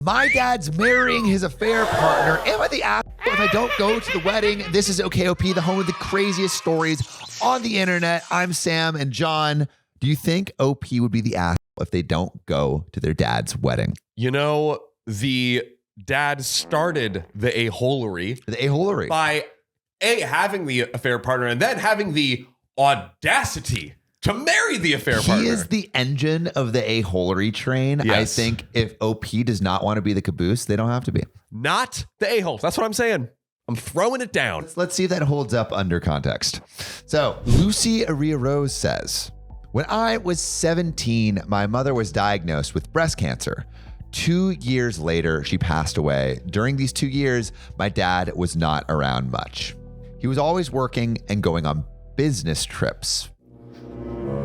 My dad's marrying his affair partner. Am I the asshole if I don't go to the wedding? This is OKOP, the home of the craziest stories on the internet. I'm Sam and John. Do you think OP would be the asshole if they don't go to their dad's wedding? You know, the dad started the a-holery. The a-holery. By having the affair partner and then having the audacity to marry the affair partner. He is the engine of the a-holery train. Yes. I think if OP does not want to be the caboose, they don't have to be. Not the a-hole. That's what I'm saying. I'm throwing it down. Let's see if that holds up under context. So Lucy Aria Rose says, when I was 17, my mother was diagnosed with breast cancer. 2 years later, she passed away. During these 2 years, my dad was not around much. He was always working and going on business trips.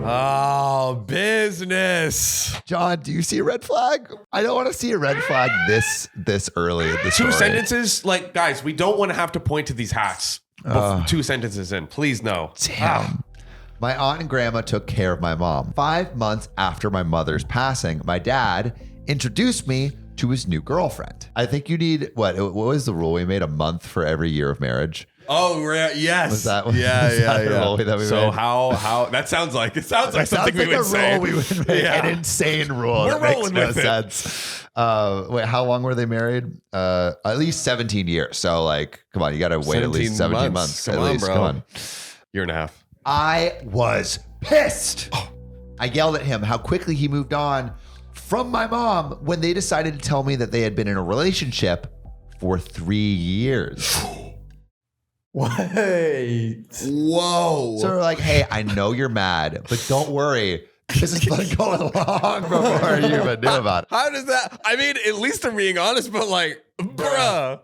Oh, business. John, do you see a red flag? I don't want to see a red flag this early in the story. 2 sentences? Like, guys, we don't want to have to point to these hats. 2 sentences in. Please, no. Damn. My aunt and grandma took care of my mom. 5 months after my mother's passing, my dad introduced me to his new girlfriend. I think you need, what was the rule? We made a month for every year of marriage. Oh, yes. Was that, yeah. The rule that we so made? how that sounds like something we would say. We would make an insane rule. We're that rolling makes with no it. sense. Wait, how long were they married? At least 17 years. So like, come on, you got to wait at least 17 months. Come at on, least. bro. Come on. Year and a half. I was pissed. I yelled at him how quickly he moved on from my mom when they decided to tell me that they had been in a relationship for 3 years. Wait. Whoa. So they're like, hey, I know you're mad, but don't worry. This has been going long before you even knew about it. How does that? I mean, at least I'm being honest, but like, bruh,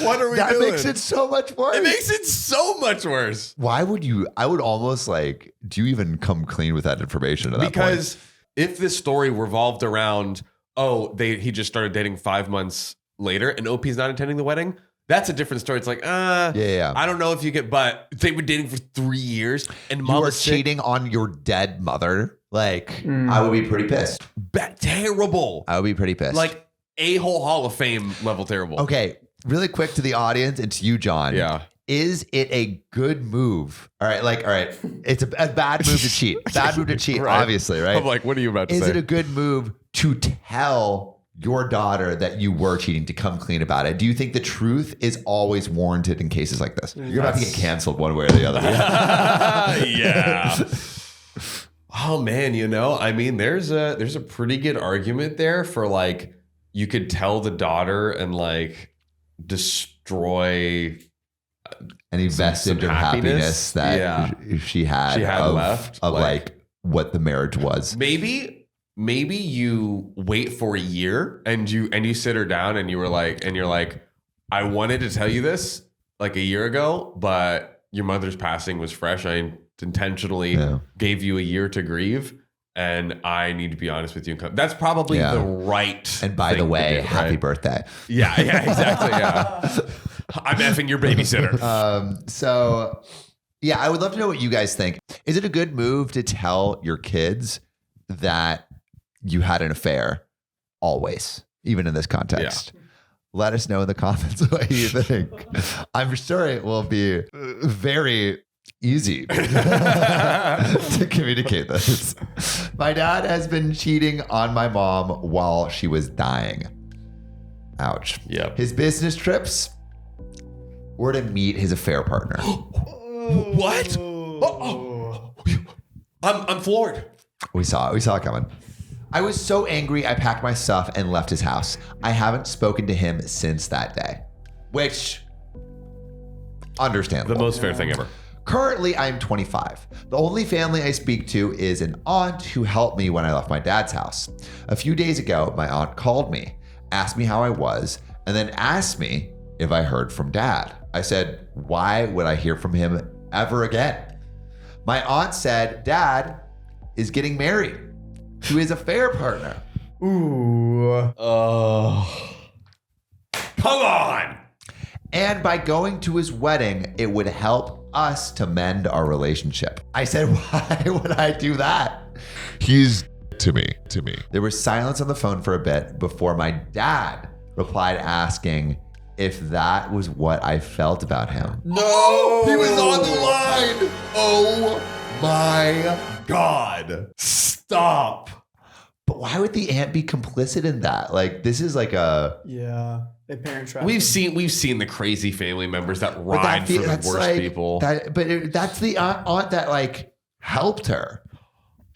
what are we doing? That makes it so much worse. It makes it so much worse. Why would you? I would almost like, do you even come clean with that information at that point? Because if this story revolved around, he just started dating 5 months later and OP's not attending the wedding, that's a different story. It's like, yeah. I don't know if you get, but they were dating for 3 years and mom you are was sick. cheating on your dead mother. Like, I would be pretty pissed. Terrible. I would be pretty pissed. Like a-hole Hall of Fame level terrible. Okay, really quick to the audience and to you, John. Yeah. Is it a good move? All right. It's a bad move to cheat. Bad move to cheat, Right. Obviously, right? I'm like, what are you about to Is say? it a good move to tell your daughter that you were cheating, to come clean about it? Do you think the truth is always warranted in cases like this? You're about to get canceled one way or the other. Yeah. Oh man, I mean, there's a pretty good argument there for like, you could tell the daughter and like destroy any vestige of happiness that she had left of like what the marriage was. Maybe you wait for a year and you sit her down and you're like, I wanted to tell you this like a year ago, but your mother's passing was fresh. I intentionally gave you a year to grieve, and I need to be honest with you. That's probably the right. And by the way, happy birthday. Yeah, exactly. Yeah, I'm effing your babysitter. So yeah, I would love to know what you guys think. Is it a good move to tell your kids that you had an affair always, even in this context? Yeah. Let us know in the comments what you think. I'm sure it will be very easy to communicate this. My dad has been cheating on my mom while she was dying. Ouch. Yep. His business trips were to meet his affair partner. What? I'm floored. We saw it coming. I was so angry, I packed my stuff and left his house. I haven't spoken to him since that day. Which, understandable. The most fair thing ever. Currently, I'm 25. The only family I speak to is an aunt who helped me when I left my dad's house. A few days ago, my aunt called me, asked me how I was, and then asked me if I heard from dad. I said, why would I hear from him ever again? My aunt said, dad is getting married to his affair partner. Ooh. Come on. And by going to his wedding, it would help us to mend our relationship. I said, why would I do that? He's to me. There was silence on the phone for a bit before my dad replied asking if that was what I felt about him. No, he was on the line. Oh my God. Stop. But why would the aunt be complicit in that? Like, this is like a... Yeah. They parent trap. We've seen the crazy family members that ride for the worst people. That's the aunt that like helped her.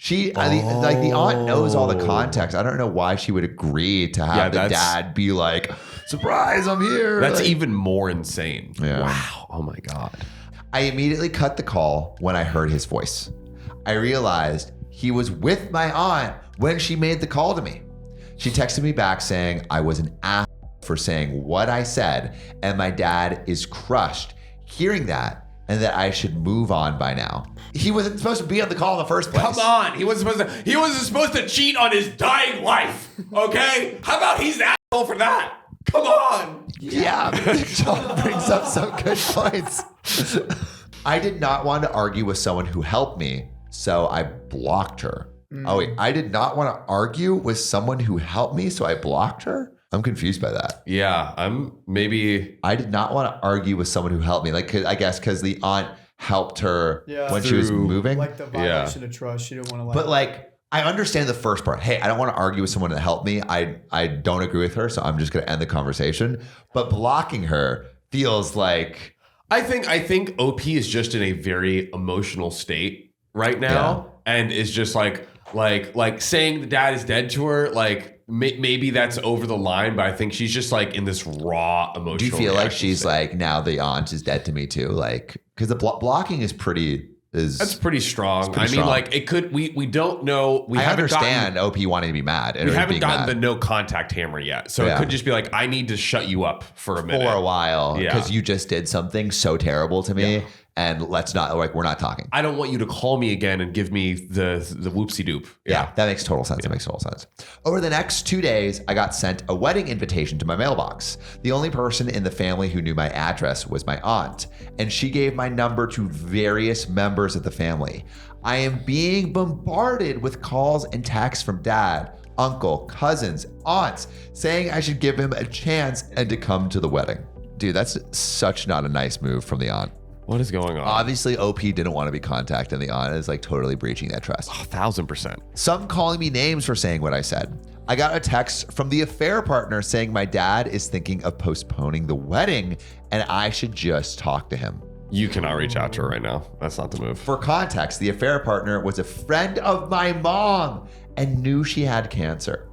The aunt knows all the context. I don't know why she would agree to have the dad be like, surprise, I'm here. That's like, even more insane. Yeah. Wow. Oh my God. I immediately cut the call when I heard his voice. I realized he was with my aunt when she made the call to me. She texted me back saying I was an ass for saying what I said, and my dad is crushed hearing that, and that I should move on by now. He wasn't supposed to be on the call in the first place. Come on. He wasn't supposed to cheat on his dying wife. Okay? How about he's an asshole for that? Come on. Yeah, John brings up some good points. I did not want to argue with someone who helped me, so I blocked her. Oh wait, I did not want to argue with someone who helped me, so I blocked her? I'm confused by that. Yeah, I did not want to argue with someone who helped me. Like, I guess because the aunt helped her when she was moving. Like the violation of trust. She didn't want to But like, I understand the first part. Hey, I don't want to argue with someone that helped me. I don't agree with her, so I'm just going to end the conversation. But blocking her feels like... I think OP is just in a very emotional state right now, and is just like saying the dad is dead to her. Like maybe that's over the line, but I think she's just like in this raw emotional. Do you feel like she's like, now the aunt is dead to me too? Like, because the blocking is pretty. That's pretty strong. I mean, strong. like it could. We don't know. I understand OP wanting to be mad. We haven't gotten the no contact hammer yet, so it could just be like, I need to shut you up for a minute, for a while, because you just did something so terrible to me, and let's not we're not talking. I don't want you to call me again and give me the whoopsie doop. Yeah, that makes total sense. That makes total sense. Over the next 2 days, I got sent a wedding invitation to my mailbox. The only person in the family who knew my address was my aunt, and she gave my number to various members of the family. I am being bombarded with calls and texts from dad, uncle, cousins, aunts, saying I should give him a chance and to come to the wedding. Dude, that's such not a nice move from the aunt. What is going on? Obviously, OP didn't want to be contacted, and the aunt is like totally breaching that trust. 1,000%. Some calling me names for saying what I said. I got a text from the affair partner saying my dad is thinking of postponing the wedding and I should just talk to him. You cannot reach out to her right now. That's not the move. For context, the affair partner was a friend of my mom and knew she had cancer.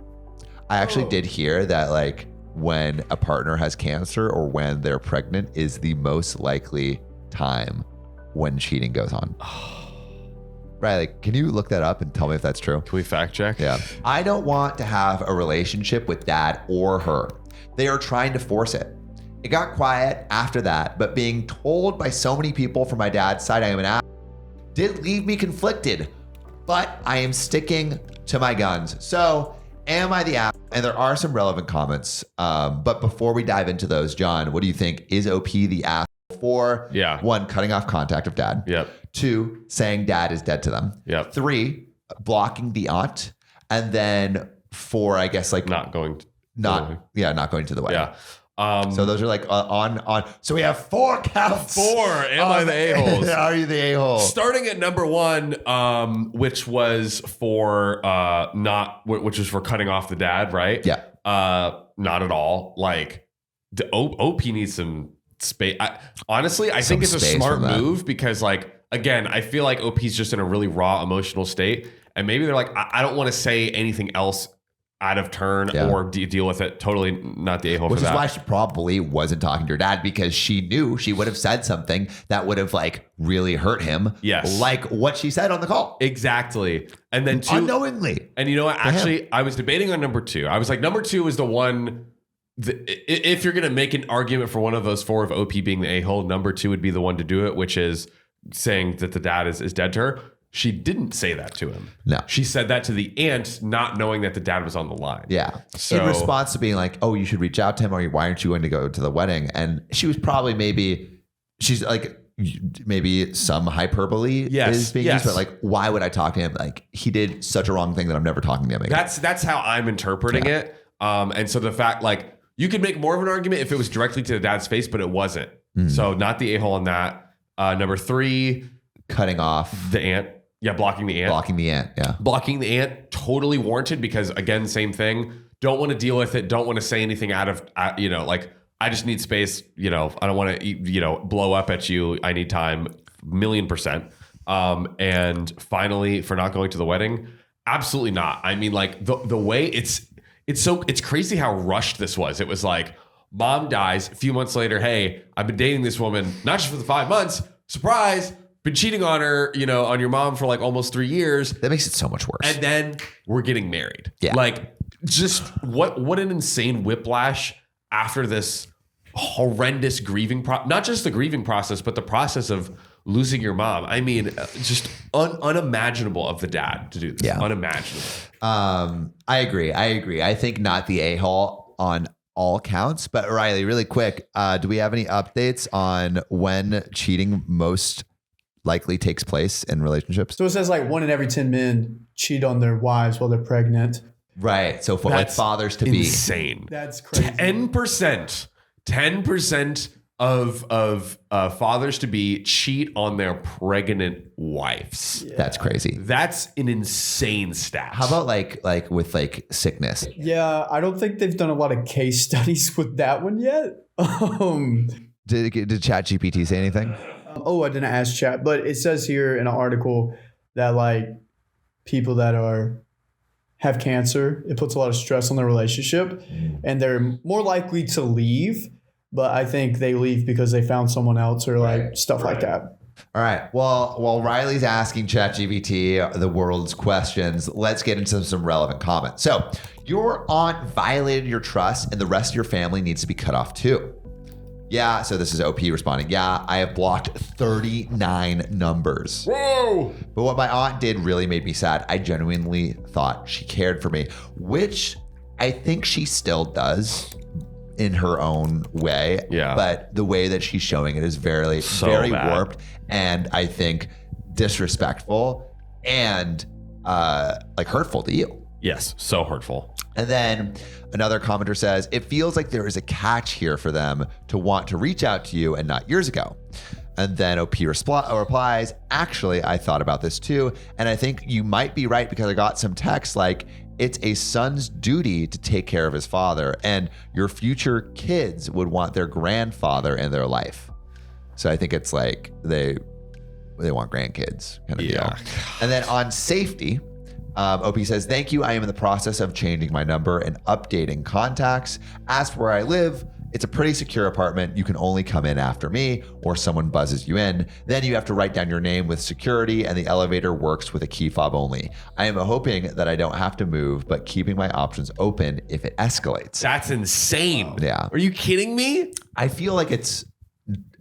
I actually did hear that like when a partner has cancer or when they're pregnant is the most likely time when cheating goes on. Right, like, can you look that up and tell me if that's true? Can we fact check? Yeah. I don't want to have a relationship with dad or her. They are trying to force it. It got quiet after that, but being told by so many people from my dad's side I am an ass did leave me conflicted, but I am sticking to my guns. So am I the ass? And there are some relevant comments. But before we dive into those, John, what do you think? Is OP the ass? For one, cutting off contact of dad. Yep. 2, saying dad is dead to them. Yep. 3, blocking the aunt. And then 4, I guess like not going to the wedding. Yeah. So those are like on. So we have 4 counts. 4. Am I the a-holes? Are you the a-hole? Starting at number 1, which was for which was for cutting off the dad, right? Yeah. Not at all. Like the OP needs some space. Honestly, I think it's a smart move because, like, again, I feel like OP's just in a really raw emotional state, and maybe they're like, I don't want to say anything else out of turn or deal with it. Totally not the a-hole for that. Which is why she probably wasn't talking to her dad, because she knew she would have said something that would have like really hurt him. Yes. Like what she said on the call. Exactly. And then 2, unknowingly. And you know what? Actually, I was debating on number 2. I was like, number 2 is the one. If you're going to make an argument for one of those 4 of OP being the a-hole, number 2 would be the one to do it, which is saying that the dad is dead to her. She didn't say that to him. No. She said that to the aunt, not knowing that the dad was on the line. Yeah. So, in response to being like, oh, you should reach out to him, or why aren't you going to go to the wedding? And she was probably she's like, maybe some hyperbole is being used, but like, why would I talk to him? Like, he did such a wrong thing that I'm never talking to him again. That's how I'm interpreting it. And so the fact, like, You could make more of an argument if it was directly to the dad's face, but it wasn't. So not the a-hole on that. Number 3, cutting off the aunt. Yeah, blocking the aunt. Blocking the aunt. Yeah. Blocking the aunt, totally warranted because, again, same thing. Don't want to deal with it. Don't want to say anything out of, like, I just need space. I don't want to, blow up at you. I need time, 1,000,000%. And finally, for not going to the wedding, absolutely not. I mean, like, the way it's crazy how rushed this was. It was like, mom dies. A few months later, hey, I've been dating this woman, not just for the 5 months. Surprise. Been cheating on her, on your mom for like almost 3 years. That makes it so much worse. And then we're getting married. Yeah. Like, just what an insane whiplash after this horrendous grieving not just the grieving process, but the process of losing your mom. I mean, just unimaginable of the dad to do this. Yeah. Unimaginable. I agree. I think not the a-hole on all counts, but Riley, really quick, do we have any updates on when cheating most likely takes place in relationships? So it says like 1 in every 10 men cheat on their wives while they're pregnant. Right. So for like fathers to be insane. That's crazy. 10% of fathers to be cheat on their pregnant wives. Yeah. That's crazy. That's an insane stat. How about like with like sickness? Yeah, I don't think they've done a lot of case studies with that one yet. Did ChatGPT say anything? I didn't ask chat, but it says here in an article that like people that have cancer, it puts a lot of stress on their relationship and they're more likely to leave. But I think they leave because they found someone else or like stuff like that. All right. Well, while Riley's asking ChatGPT the world's questions, let's get into some relevant comments. So your aunt violated your trust and the rest of your family needs to be cut off too. Yeah. So this is OP responding. Yeah, I have blocked 39 numbers. Whoa. But what my aunt did really made me sad. I genuinely thought she cared for me, which I think she still does in her own way. Yeah. But the way that she's showing it is very bad. warped and I think disrespectful and like hurtful to you. Yes. So hurtful. And then another commenter says, it feels like there is a catch here for them to want to reach out to you and not years ago. And then OP replies, actually, I thought about this too. And I think you might be right because I got some texts like, it's a son's duty to take care of his father and your future kids would want their grandfather in their life. So I think it's like they want grandkids kind of deal. And then on safety, OP says, thank you. I am in the process of changing my number and updating contacts. As for where I live, it's a pretty secure apartment. You can only come in after me or someone buzzes you in. Then you have to write down your name with security and the elevator works with a key fob only. I am hoping that I don't have to move, but keeping my options open if it escalates. That's insane. Yeah. Are you kidding me? I feel like it's,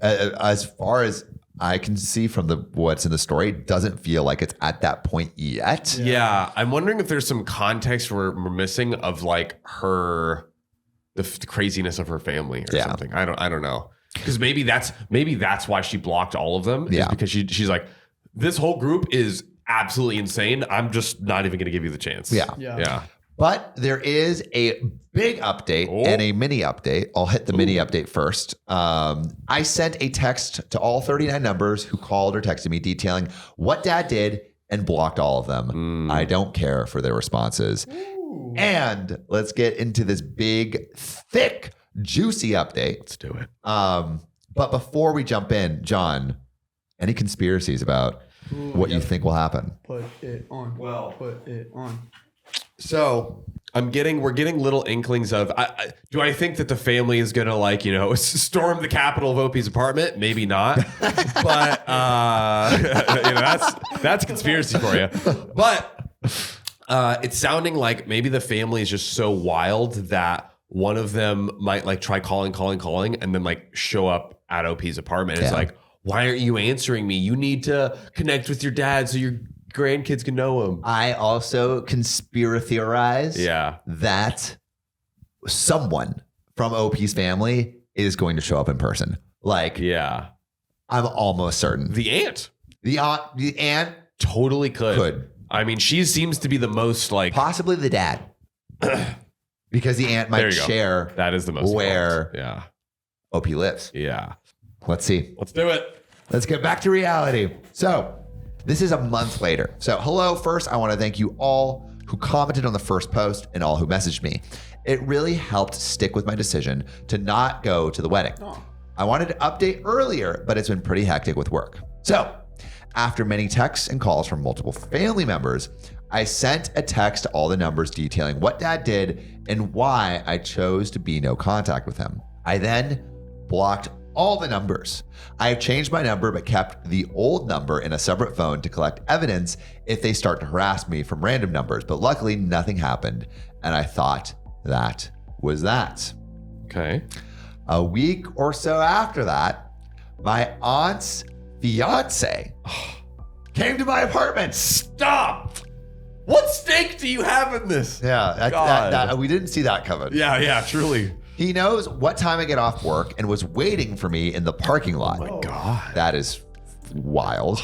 as far as I can see from what's in the story, it doesn't feel like it's at that point yet. Yeah. I'm wondering if there's some context we're missing of like the craziness of her family or something. I don't know. Because maybe that's why she blocked all of them. Yeah. Is because she's like, this whole group is absolutely insane. I'm just not even going to give you the chance. Yeah. But there is a big update and a mini update. I'll hit the mini update first. I sent a text to all 39 numbers who called or texted me detailing what dad did and blocked all of them. I don't care for their responses. And let's get into this big, thick, juicy update. Let's do it. But before we jump in, John, any conspiracies about what you think will happen? Put it on. Put it on. So we're getting little inklings of, do I think that the family is going to storm the Capitol of Opie's apartment? Maybe not, but that's conspiracy for you. But it's sounding like maybe the family is just so wild that one of them might like try calling and then like show up at OP's apartment. It's like, why aren't you answering me? You need to connect with your dad so your grandkids can know him. I also theorize that someone from OP's family is going to show up in person. Like, I'm almost certain. The aunt. The aunt totally could. I mean, she seems to be the most like... Possibly the dad. Because the aunt might share that is the most where OP lives. Yeah. Let's see. Let's do it. Let's get back to reality. So this is a month later. So hello, first, I want to thank you all who commented on the first post and all who messaged me. It really helped stick with my decision to not go to the wedding. I wanted to update earlier, but it's been pretty hectic with work. So after many texts and calls from multiple family members, I sent a text to all the numbers detailing what Dad did and why I chose to be no contact with him. I then blocked all the numbers. I have changed my number but kept the old number in a separate phone to collect evidence if they start to harass me from random numbers, but luckily nothing happened, and I thought that was that. Okay. A week or so after that, my aunt's fiance came to my apartment. Stop! What stake do you have in this? Yeah, we didn't see that coming. Yeah, truly. He knows what time I get off work and was waiting for me in the parking lot. Oh my God. That is wild.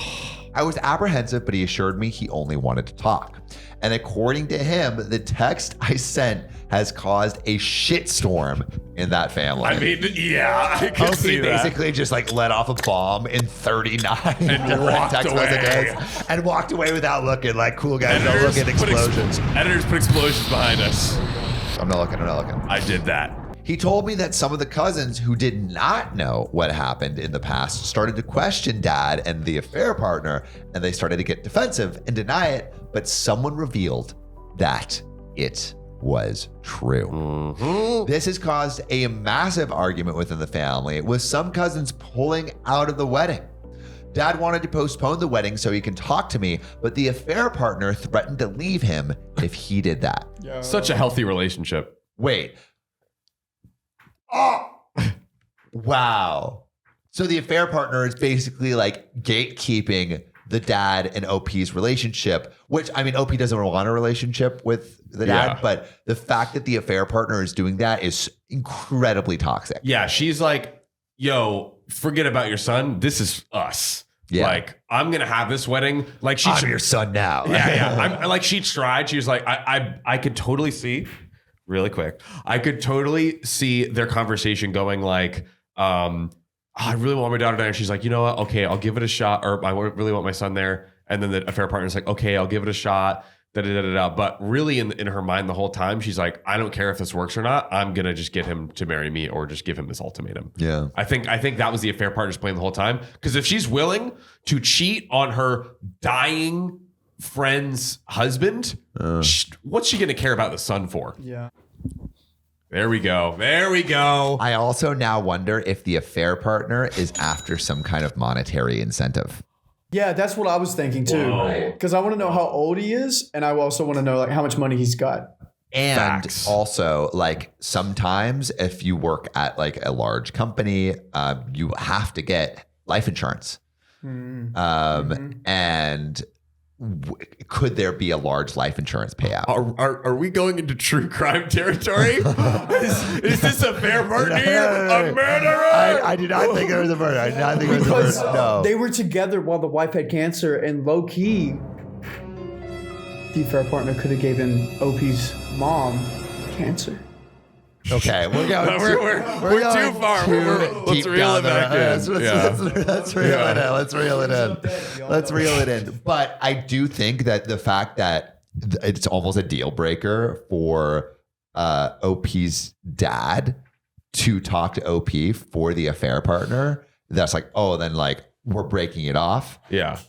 I was apprehensive, but he assured me he only wanted to talk. And according to him, the text I sent has caused a shitstorm in that family. I mean, yeah, I can see that. Basically just like let off a bomb in 39 and walked text away. messages and walked away without looking like cool guys don't look at explosions. Editors put explosions behind us. I'm not looking. I did that. He told me that some of the cousins who did not know what happened in the past started to question Dad and the affair partner, and they started to get defensive and deny it, but someone revealed that it was true. Mm-hmm. This has caused a massive argument within the family, with some cousins pulling out of the wedding. Dad wanted to postpone the wedding so he can talk to me, but the affair partner threatened to leave him if he did that. Such a healthy relationship. Wait. Oh, wow. So the affair partner is basically like gatekeeping the dad and OP's relationship, which, I mean, OP doesn't want a relationship with the dad, but the fact that the affair partner is doing that is incredibly toxic. Yeah, she's like, yo, forget about your son. This is us. Yeah. Like, I'm going to have this wedding. Like, I'm your son now. Yeah. Like, she tried. She was like, I could totally see. Really quick, I could totally see their conversation going like, I really want my daughter there. And she's like, you know what? Okay, I'll give it a shot. Or I really want my son there. And then the affair partner's like, okay, I'll give it a shot. But really in her mind the whole time, she's like, I don't care if this works or not. I'm going to just get him to marry me or just give him this ultimatum. Yeah. I think that was the affair partner's plan the whole time. Because if she's willing to cheat on her dying friend's husband, what's she going to care about the son for? Yeah. There we go. I also now wonder if the affair partner is after some kind of monetary incentive. Yeah, that's what I was thinking too. Because I want to know how old he is, and I also want to know like how much money he's got. And Facts. also, like, sometimes if you work at like a large company, you have to get life insurance. And could there be a large life insurance payout? Are we going into true crime territory? is this a fair partner here? No. A murderer? I did not think there was a murder. Because No. they were together while the wife had cancer, and low key, the affair partner could have given OP's mom cancer. Okay, we're going. We're too far. Let's reel it back in. Let's reel it in. But I do think that the fact that it's almost a deal breaker for OP's dad to talk to OP for the affair partner, that's like, oh, then like we're breaking it off. Yeah.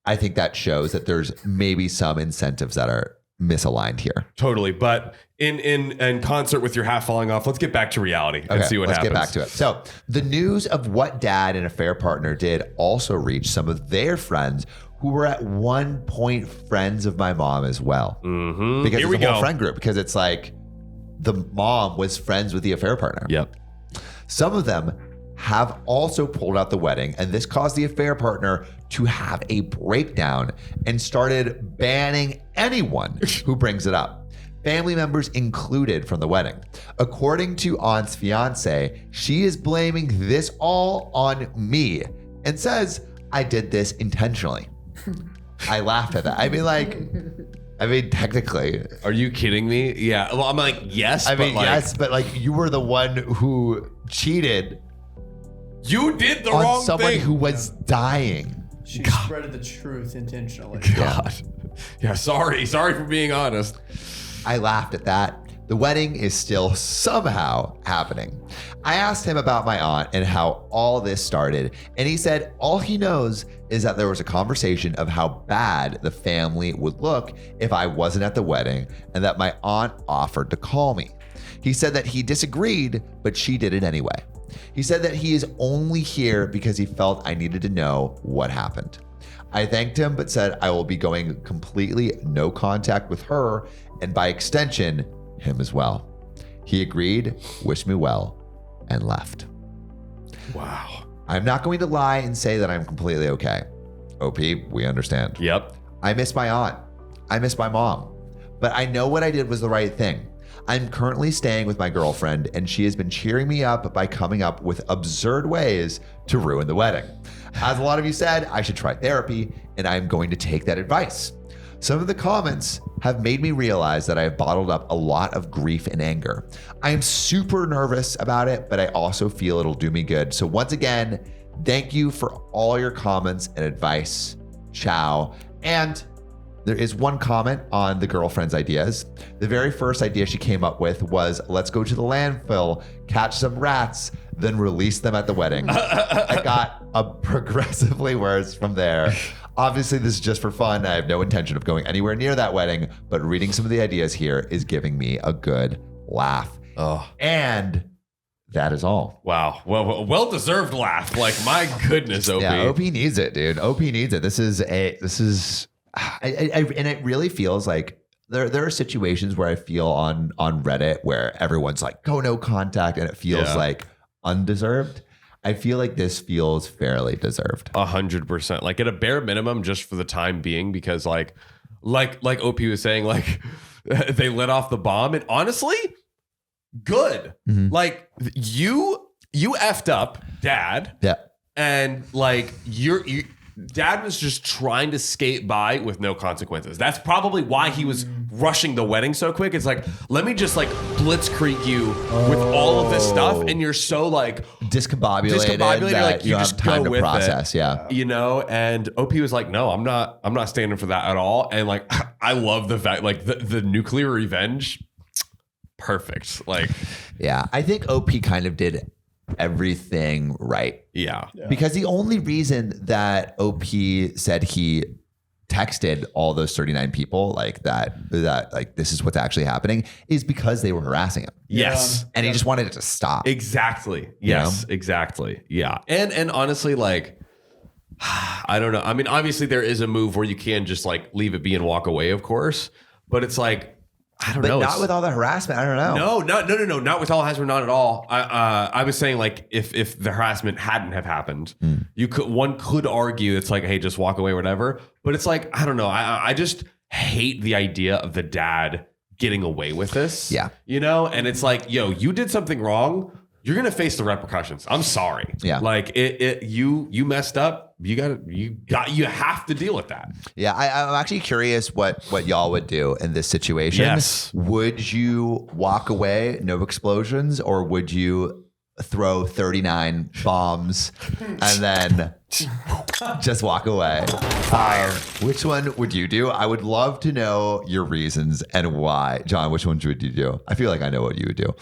I think that shows that there's maybe some incentives that are misaligned here. Totally. But in concert with your hat falling off, let's get back to reality and see what happens. Let's get back to it. So the news of what Dad and affair partner did also reached some of their friends who were at one point friends of my mom as well. Mm-hmm. Because Here it's a whole friend group. Because it's like the mom was friends with the affair partner. Yep. Some of them have also pulled out the wedding, and this caused the affair partner to have a breakdown and started banning anyone who brings it up. Family members included from the wedding. According to Aunt's fiance, she is blaming this all on me and says I did this intentionally. I laughed at that. I mean, like, I mean, technically. Are you kidding me? Yeah. Well, I'm like, yes. I mean, but like, yes, but like you were the one who cheated you did the on wrong someone thing. who was dying. She spreaded the truth intentionally. God. Yeah. Sorry for being honest. I laughed at that. The wedding is still somehow happening. I asked him about my aunt and how all this started, and he said all he knows is that there was a conversation of how bad the family would look if I wasn't at the wedding, and that my aunt offered to call me. He said that he disagreed, but she did it anyway. He said that he is only here because he felt I needed to know what happened. I thanked him, but said I will be going completely no contact with her, and by extension, him as well. He agreed, wished me well, and left. Wow. I'm not going to lie and say that I'm completely okay. OP, we understand. Yep. I miss my aunt. I miss my mom. But I know what I did was the right thing. I'm currently staying with my girlfriend, and she has been cheering me up by coming up with absurd ways to ruin the wedding. As a lot of you said, I should try therapy, and I'm going to take that advice. Some of the comments have made me realize that I have bottled up a lot of grief and anger. I am super nervous about it, but I also feel it'll do me good. So once again, thank you for all your comments and advice. Ciao. And there is one comment on the girlfriend's ideas. The very first idea she came up with was, let's go to the landfill, catch some rats, then release them at the wedding. I got progressively worse from there. Obviously, this is just for fun. I have no intention of going anywhere near that wedding, but reading some of the ideas here is giving me a good laugh. Oh. And that is all. Wow. Well-deserved laugh. Like, my goodness, OP. Yeah, OP needs it, dude. OP needs it. And it really feels like there are situations where I feel on Reddit where everyone's like, go no contact, and it feels like undeserved. I feel like this feels fairly deserved. 100%. Like at a bare minimum, just for the time being, because like OP was saying, like they let off the bomb, and honestly, good. Mm-hmm. Like you effed up, Dad. Yeah. And like Dad was just trying to skate by with no consequences. That's probably why he was rushing the wedding so quick. It's like, let me just like blitzkrieg you with all of this stuff, and you're so like discombobulated that you just have time to process. Yeah, you know. And OP was like, no, I'm not standing for that at all. And like, I love the fact, like the nuclear revenge, perfect. Like, yeah, I think OP kind of did everything right. Yeah. Because the only reason that OP said he texted all those 39 people like that like this is what's actually happening is because they were harassing him. Yes. And he just wanted it to stop. Exactly. Yes, exactly. Yeah. And honestly, like, I don't know. I mean, obviously there is a move where you can just like leave it be and walk away, of course, but it's like, I don't know. But not with all the harassment. I don't know. No. Not with all harassment. Not at all. I was saying like if the harassment hadn't have happened, one could argue it's like, hey, just walk away, whatever. But it's like, I don't know. I just hate the idea of the dad getting away with this. Yeah. You know, and it's like, yo, you did something wrong. You're gonna face the repercussions. I'm sorry. Yeah. Like you messed up. You have to deal with that. Yeah, I'm actually curious what y'all would do in this situation. Yes. Would you walk away, no explosions, or would you throw 39 bombs and then just walk away? Which one would you do? I would love to know your reasons and why. John, which ones would you do? I feel like I know what you would do.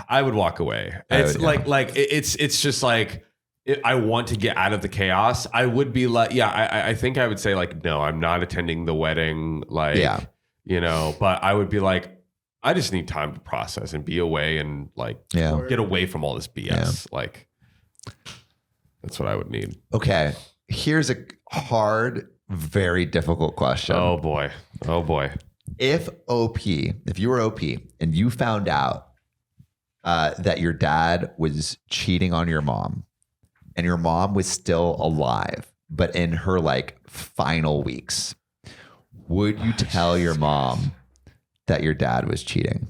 I would walk away. It's just like, I want to get out of the chaos. I would be like, I think I would say like, no, I'm not attending the wedding. Like, you know, but I would be like, I just need time to process and be away and like get away from all this BS. Yeah. Like, that's what I would need. Okay. Here's a hard, very difficult question. Oh boy. If you were OP and you found out that your dad was cheating on your mom, and your mom was still alive, but in her like final weeks, would you tell your mom that your dad was cheating?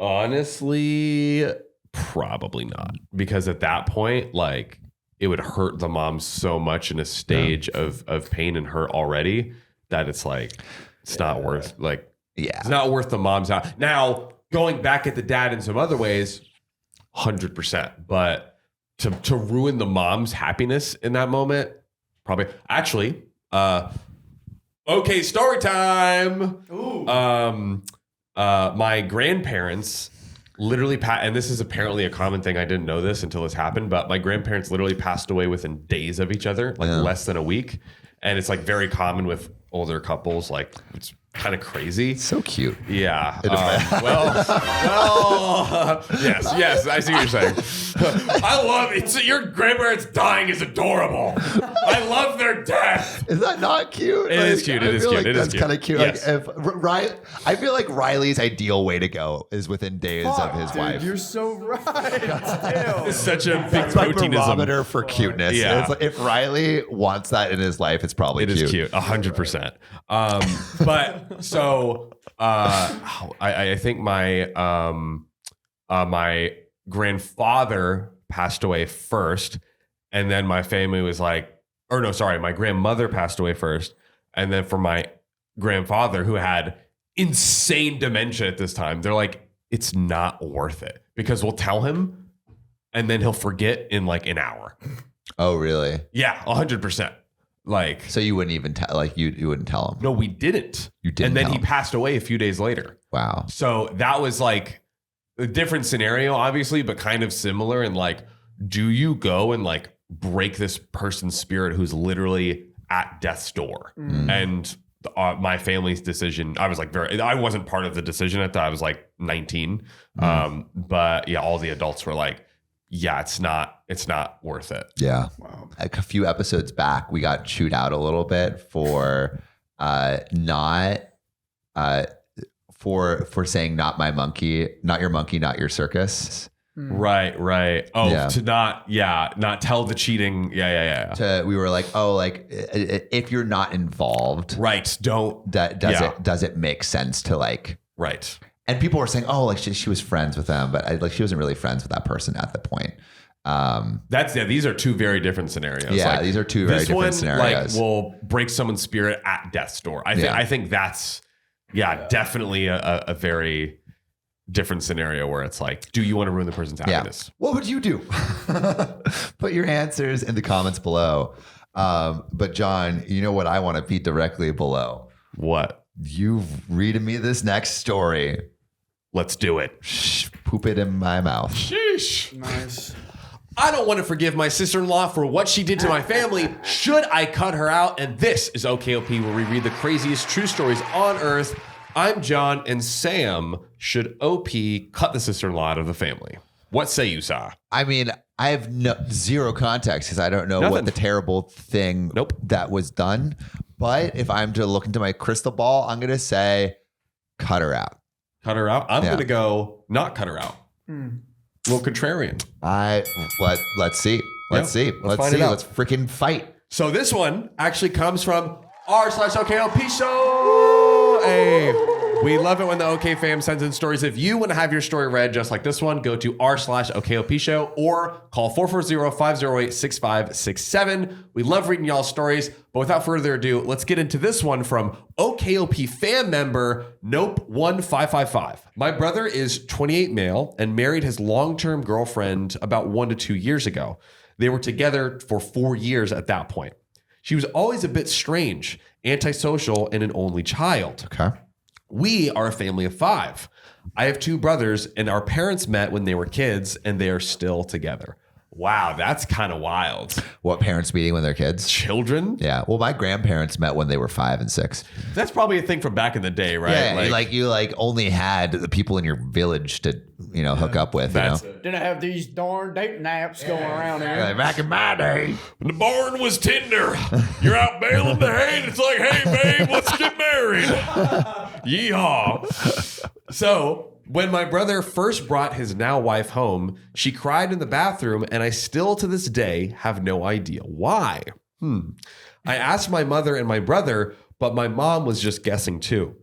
Honestly, probably not. Because at that point, like, it would hurt the mom so much in a stage of pain and hurt already that it's like, it's not worth Yeah. it's not worth the mom's house. Now, going back at the dad in some other ways, 100%. But to ruin the mom's happiness in that moment, probably. Actually, okay, story time. Ooh. My grandparents literally and this is apparently a common thing. I didn't know this until this happened, but my grandparents literally passed away within days of each other, like less than a week. And it's like very common with older couples. Like it's kind of crazy. So cute. Yeah. Yes. I see what you're saying. I love it. So your grandparents dying is adorable. I love their death. Is that not cute? It is cute. It is cute. It is That's kind of cute. Yes. Like I feel like Riley's ideal way to go is within days of his Dude, wife. you're so right. It's such a big It's like proteinism. barometer for cuteness. Yeah. It's like, if Riley wants that in his life, it's probably It cute. is cute, 100%. But so I think my grandfather passed away first, and then my family was like, my grandmother passed away first, and then for my grandfather who had insane dementia at this time, they're like, it's not worth it because we'll tell him, and then he'll forget in like an hour. Oh, really? Yeah, 100%. Like, So you wouldn't even tell, like you wouldn't tell him. no, we didn't. You didn't And then tell he him. passed away a few days later. Wow. So that was like a different scenario, obviously, but kind of similar. And like, do you go and like break this person's spirit who's literally at death's door? And my family's decision, I was like, I wasn't part of the decision at that. I was like 19. But yeah, all the adults were like, yeah, it's not worth it. Yeah. Wow. Like a few episodes back, we got chewed out a little bit for saying not my monkey, not your monkey, not your circus. Right. Oh, Yeah. to not tell the cheating. Yeah. We were like, oh, like if you're not involved, Right. Don't. does it make sense to like? Right. And people were saying, oh, like she was friends with them, but she wasn't really friends with that person at the point. These are two very different scenarios. Yeah, Like, these are two very this different one, scenarios. Like, will break someone's spirit at death's door. I think that's definitely a very different scenario where it's like, do you want to ruin the person's happiness? What would you do? Put your answers in the comments below. But John, you know what I want to be directly below? What? You've reading me this next story. Let's do it. Shh, poop it in my mouth. Sheesh. Nice. I don't want to forgive my sister-in-law for what she did to my family. Should I cut her out? And this is OKOP, where we read the craziest true stories on earth. I'm John, and Sam. Should OP cut the sister-in-law out of the family? What say you, Sa? I mean, I have zero context because I don't know Nothing. what the terrible thing that was done. But if I'm to look into my crystal ball, I'm going to say cut her out. Cut her out? I'm going to go not cut her out. A little contrarian. Let's see. Let's see. Let's find it out. Let's freaking fight. So this one actually comes from r/OKOP show. Hey, we love it when the OK fam sends in stories. If you want to have your story read just like this one, go to r/OKOP show or call 440-508-6567. We love reading y'all's stories. But without further ado, let's get into this one from OKOP fan member Nope1555. My brother is 28 male and married his long-term girlfriend about 1 to 2 years ago. They were together for 4 years at that point. She was always a bit strange, antisocial, and an only child. Okay. We are a family of 5. I have 2 brothers, and our parents met when they were kids, and they are still together. Wow, that's kind of wild. What, parents meeting when they're kids? Children? Yeah. Well, my grandparents met when they were 5 and 6. That's probably a thing from back in the day, right? Yeah, you only had the people in your village to hook up with. That's Didn't have these darn dating apps going around here. Like, back in my day. When the barn was tender, you're out baling the hay, and it's like, hey, babe, let's get married. Yeehaw. So when my brother first brought his now wife home, she cried in the bathroom, and I still to this day have no idea why. I asked my mother and my brother, but my mom was just guessing too.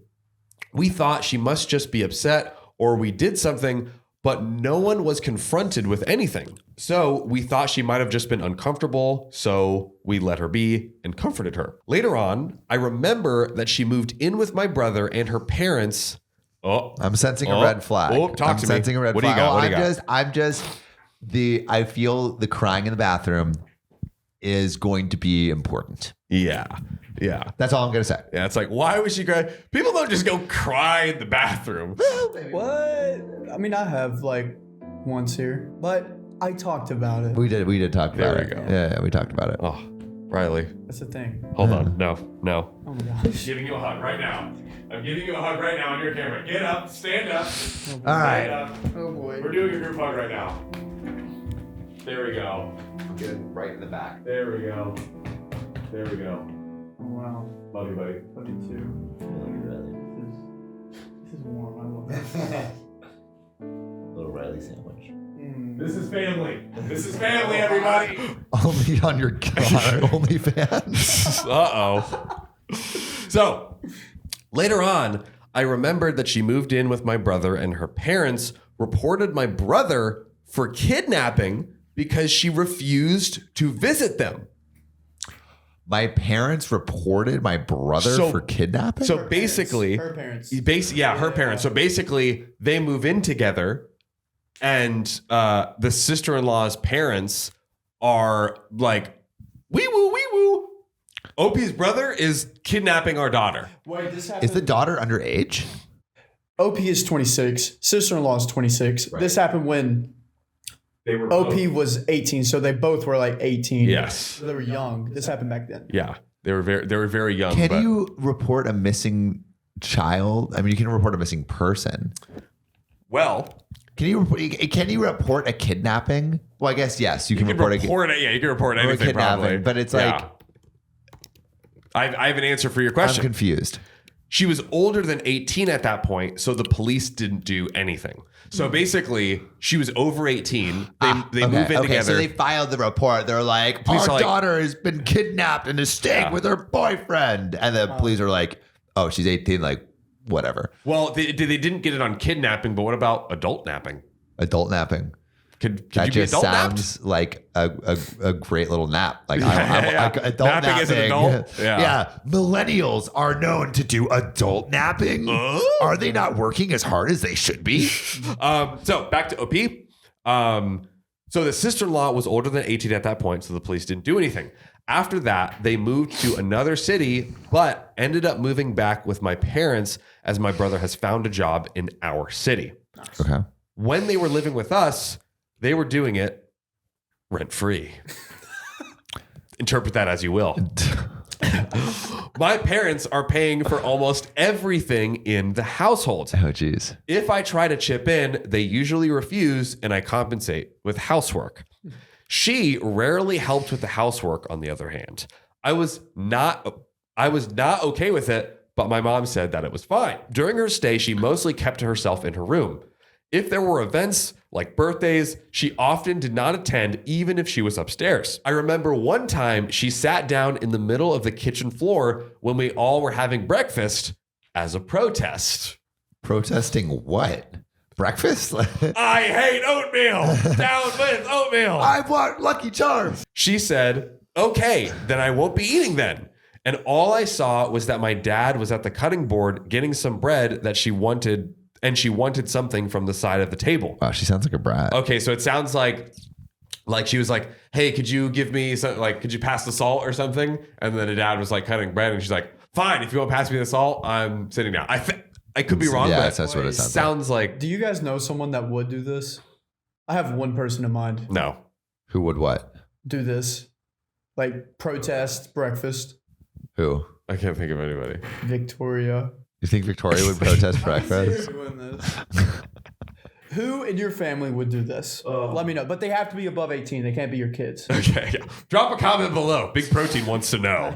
We thought she must just be upset or we did something, but no one was confronted with anything. So we thought she might have just been uncomfortable, so we let her be and comforted her. Later on, I remember that she moved in with my brother and her parents. I'm sensing a red flag. Talk to me. Sensing a red what do you flag. got? I feel the crying in the bathroom is going to be important. Yeah. That's all I'm going to say. Yeah, it's like, why was she crying? People don't just go cry in the bathroom. What? I mean, I have like once here, but I talked about it. We did talk about it. There we go. Yeah, we talked about it. Oh, Riley. That's the thing. Hold on. No. Oh my gosh. I'm giving you a hug right now. I'm giving you a hug right now on your camera. Get up. Stand up. All right. Stand up. Oh boy. We're doing a group hug right now. There we go. Good, right in the back. There we go. There we go. Oh, wow. Love you, buddy. Love you too. This is warm. I love this. Little Riley sandwich. This is family. This is family, everybody. Only on your OnlyFans. Uh-oh. So, later on, I remembered that she moved in with my brother and her parents reported my brother for kidnapping because she refused to visit them. My parents reported my brother for kidnapping? So Her basically, parents. her parents. So basically, they move in together, and the sister-in-law's parents are like, wee woo. Opie's brother is kidnapping our daughter. Wait, this happened. Is the daughter underage? OP is 26. Sister-in-law is 26. Right. This happened when They were OP was 18, so they both were like 18. Yes. So they were young. This happened back then. Yeah, they were very young. Can but you report a missing child? I mean, you can report a missing person. Well, Can you report a kidnapping? Well, I guess yes. You can report it. Yeah, you can report a anything. kidnapping, Probably, but it's Yeah. like I have an answer for your I'm question. confused. She was older than 18 at that point, so the police didn't do anything. So basically, she was over 18. They move in together. So they filed the report. They're like, Police our are like- daughter has been kidnapped and is staying with her boyfriend. And the police are like, oh, she's 18. Like, whatever. Well, they didn't get it on kidnapping, but what about adult napping? Adult napping. Could That you be just adult sounds like a great little nap. Like, Yeah. like adult Napping napping. as an adult? Yeah. Yeah. Millennials are known to do adult napping. Are they not working as hard as they should be? So back to OP. So the sister-in-law was older than 18 at that point, so the police didn't do anything. After that, they moved to another city, but ended up moving back with my parents as my brother has found a job in our city. Okay. When they were living with us, they were doing it rent-free. Interpret that as you will. My parents are paying for almost everything in the household. Oh, geez. If I try to chip in, they usually refuse and I compensate with housework. She rarely helped with the housework, on the other hand. I was not okay with it, but my mom said that it was fine. During her stay, she mostly kept to herself in her room. If there were events like birthdays, she often did not attend, even if she was upstairs. I remember one time she sat down in the middle of the kitchen floor when we all were having breakfast as a protest. Protesting what? Breakfast? I hate oatmeal. Down with oatmeal. I want Lucky Charms. She said, okay, then I won't be eating then. And all I saw was that my dad was at the cutting board getting some bread that she wanted, and she wanted something from the side of the table. Wow, she sounds like a brat. Okay, so it sounds like she was like, hey, could you give me some, like, could you pass the salt or something? And then the dad was like cutting bread, and she's like, fine, if you won't pass me the salt, I'm sitting down. I could be wrong, Yeah, but that's what it sounds like. Do you guys know someone that would do this? I have one person in mind. No. like. Who would what? Do this. Like protest breakfast. Who? I can't think of anybody. Victoria. You think Victoria would protest breakfast? Who in your family would do this? Let me know. But they have to be above 18. They can't be your kids. Okay, yeah. Drop a comment below. Big Protein wants to know.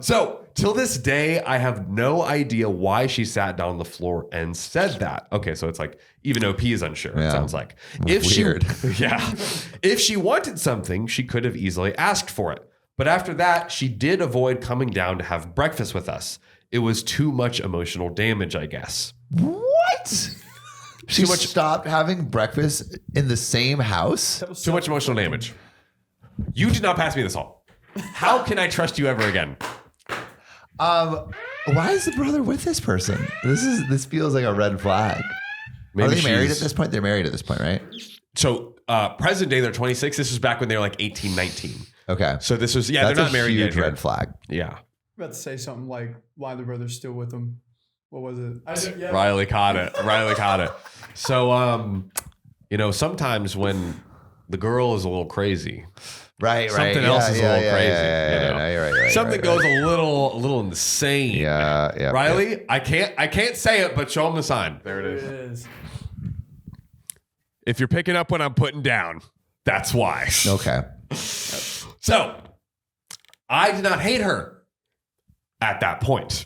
So till this day, I have no idea why she sat down on the floor and said that. Okay, so it's like even OP is unsure. It Yeah. sounds like Weird. if she wanted something, she could have easily asked for it. But after that, she did avoid coming down to have breakfast with us. It was too much emotional damage, I guess. What? She stopped having breakfast in the same house. Too much emotional damage. You did not pass me this all. How can I trust you ever again? Why is the brother with this person? This feels like a red flag. Maybe Are they married at this point? They're married at this point, right? So present day, they're 26. This was back when they were like 18, 19. Okay. So this was, That's they're not married yet. Huge red flag. Yeah. I'm about to say something like why the brother's still with him. What was it? Riley caught it. So, sometimes when the girl is a little crazy, something else is a little crazy. No, you're right. Something goes a little insane. Yeah. Riley, I can't say it, but show him the sign. There it is. If you're picking up what I'm putting down, that's why. Okay. So, I did not hate her at that point.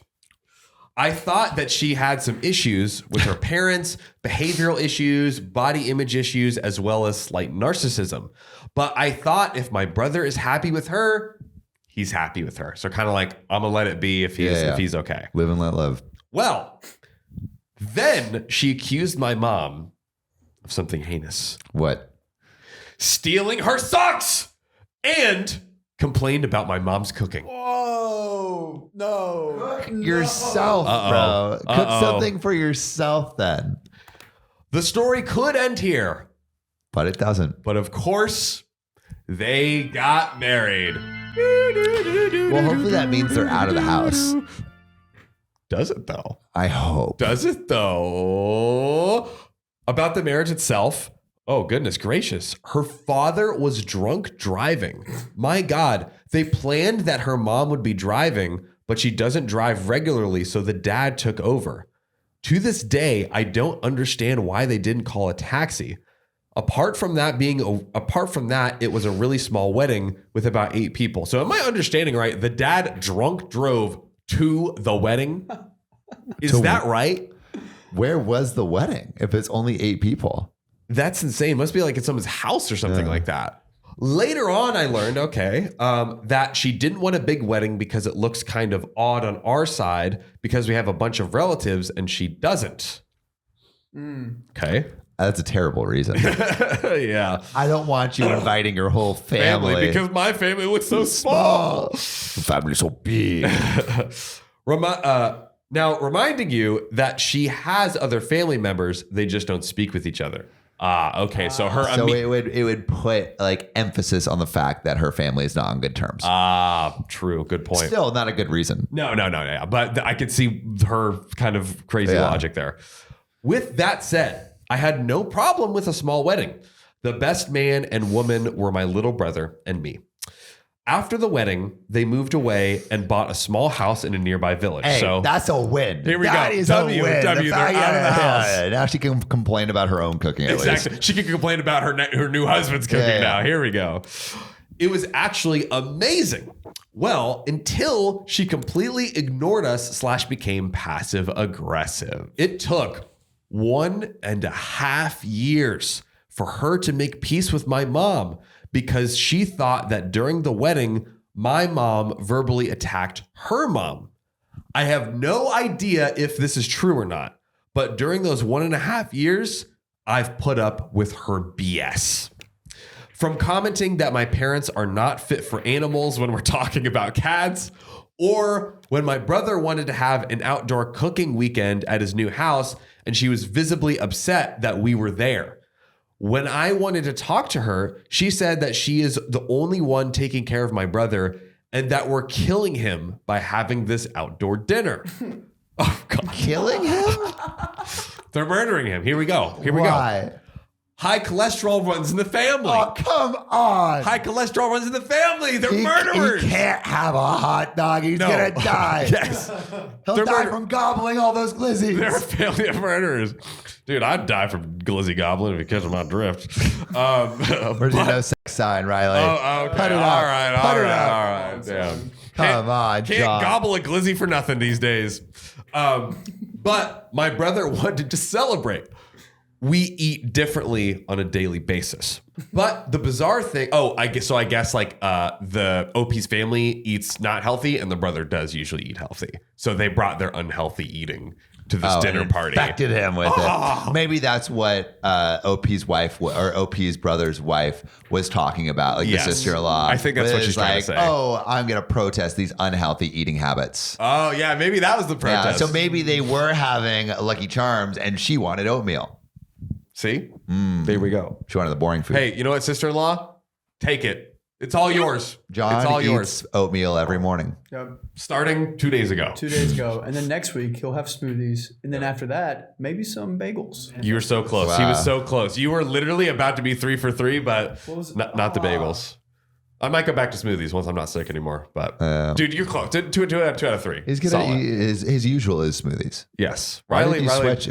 I thought that she had some issues with her parents, behavioral issues, body image issues, as well as slight narcissism. But I thought if my brother is happy with her, he's happy with her. So kind of like, I'm going to let it be if he's okay. Live and let live. Well, then she accused my mom of something heinous. What? Stealing her socks and complained about my mom's cooking. Whoa, no. Cook yourself, bro. Cook something for yourself then. The story could end here. But it doesn't. But of course, they got married. Well, hopefully that means they're out of the house. Does it though? I hope. Does it though? About the marriage itself. Oh, goodness gracious. Her father was drunk driving. My God. They planned that her mom would be driving, but she doesn't drive regularly, so the dad took over. To this day, I don't understand why they didn't call a taxi. Apart from that, it was a really small wedding with about 8 people. So am I understanding right? The dad drunk drove to the wedding? Is that right? Where was the wedding if it's only 8 people? That's insane. Must be like at someone's house or something like that. Later on, I learned, that she didn't want a big wedding because it looks kind of odd on our side because we have a bunch of relatives and she doesn't. Okay. That's a terrible reason. Yeah. I don't want you inviting your whole family. Because my family was so small. The family's so big. Now, reminding you that she has other family members. They just don't speak with each other. Okay. So it would put like emphasis on the fact that her family is not on good terms. True. Good point. Still not a good reason. No. But I could see her kind of crazy logic there. With that said, I had no problem with a small wedding. The best man and woman were my little brother and me. After the wedding, they moved away and bought a small house in a nearby village. Hey, so that's a win. Here we That go. is W, a win. W, they're out of the house. Now she can complain about her own cooking at least. She can complain about her new husband's cooking now. Here we go. It was actually amazing. Well, until she completely ignored us / became passive aggressive. It took 1.5 years for her to make peace with my mom because she thought that during the wedding, my mom verbally attacked her mom. I have no idea if this is true or not, but during those 1.5 years, I've put up with her BS. From commenting that my parents are not fit for animals when we're talking about cats, or when my brother wanted to have an outdoor cooking weekend at his new house and she was visibly upset that we were there. When I wanted to talk to her, she said that she is the only one taking care of my brother and that we're killing him by having this outdoor dinner. Oh, God. Killing him? They're murdering him. Here we go. Why? High cholesterol runs in the family. Oh, come on. High cholesterol runs in the family. They're murderers. He can't have a hot dog. He's going to die. Yes. He'll die from gobbling all those glizzies. They're a family of murderers. Dude, I'd die from glizzy gobbling if you catch my drift. Where's your no sex sign, Riley? Oh, okay. Put it up. All right. Put it up. Damn. Come on, Can't John. gobble a glizzy for nothing these days. But my brother wanted to celebrate. we eat differently on a daily basis. But the bizarre thing, I guess like the OP's family eats not healthy and the brother does usually eat healthy. So they brought their unhealthy eating to this dinner and party. infected him with it. Maybe that's what OP's wife or OP's brother's wife was talking about, like Yes. the sister-in-law. I think that's what she's trying to say. Oh, I'm going to protest these unhealthy eating habits. Oh, yeah, maybe that was the protest. So maybe they were having Lucky Charms and she wanted oatmeal. See? There we go. She wanted the boring food. Hey, you know what, sister-in-law? Take it. It's all yours. John it's all eats yours. oatmeal every morning. Yep. Starting 2 days ago. 2 days ago. And then next week, he'll have smoothies. And then after that, maybe some bagels. You were so close. Wow. He was so close. You were literally about to be 3 for 3, but What was it? not the bagels. I might go back to smoothies once I'm not sick anymore. But dude, you're close. Two out of three. He's gonna Solid. his usual is smoothies. Yes. Why did Riley, you switch?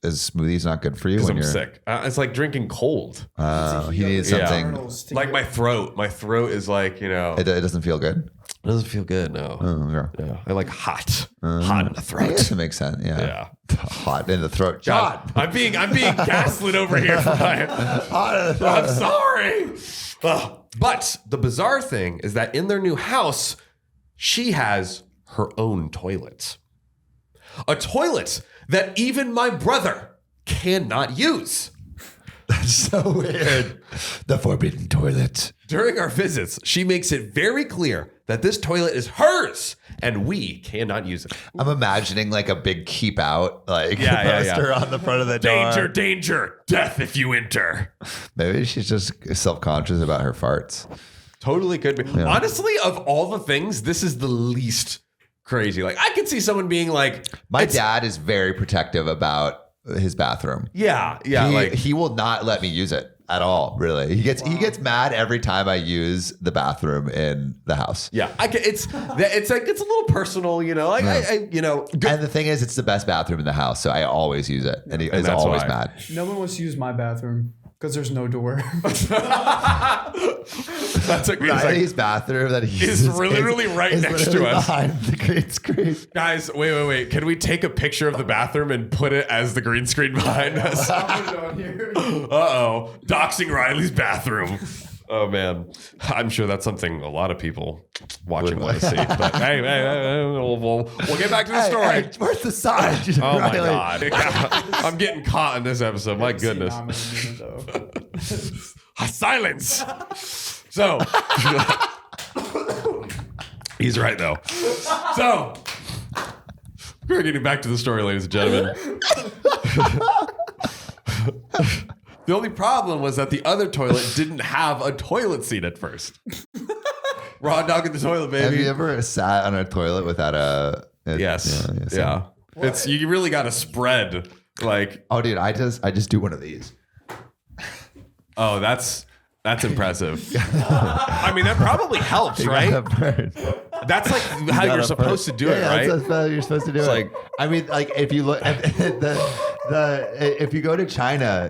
Is smoothies not good for you because when I'm you're sick. It's like drinking cold. He needs something. Like my throat. My throat is like, It doesn't feel good. It doesn't feel good. No. Okay. Yeah. I like hot. Hot in the I throat. guess it makes sense. Yeah. Hot in the throat. God, I'm being gaslit over here. Hot in the throat. I'm sorry. But the bizarre thing is that in their new house, she has her own toilet. A toilet that even my brother cannot use. That's so weird. The forbidden toilet. During our visits, she makes it very clear that this toilet is hers and we cannot use it. I'm imagining like a big keep out, like Yeah. poster on the front of the door. Danger, danger, death if you enter. Maybe she's just self-conscious about her farts. Totally could be. Yeah. Honestly, of all the things, this is the least crazy. Like, I could see someone being like, My dad is very protective about his bathroom. yeah, He will not let me use it at all. Really, he gets mad every time I use the bathroom in the house. yeah. It's like it's a little personal, you know. Like And the thing is, it's the best bathroom in the house, so I always use it, and he's that's always why. mad. No one wants to use my bathroom because there's no door. That's like Riley's bathroom that he uses literally right next to us. behind the green screen. Guys, wait. Can we take a picture of the bathroom and put it as the green screen behind us? Uh-oh. Doxing Riley's bathroom. Oh, man. I'm sure that's something a lot of people watching want to see. But hey, we'll get back to the story. Hey, where's the sign? Oh, my Riley? God. I'm getting caught in this episode. My goodness. Silence. So, he's right, though. So, we're getting back to the story, ladies and gentlemen. The only problem was that the other toilet didn't have a toilet seat at first. Raw dog in the toilet, baby. Have you ever sat on a toilet without a? Yes. Yeah. It's you really got to spread like. Oh, dude, I just do one of these. Oh, that's impressive. I mean, that probably helps, right? That's like how you're supposed to do it, right? That's how you're supposed to do it. like- I mean, like if you look at if you go to China,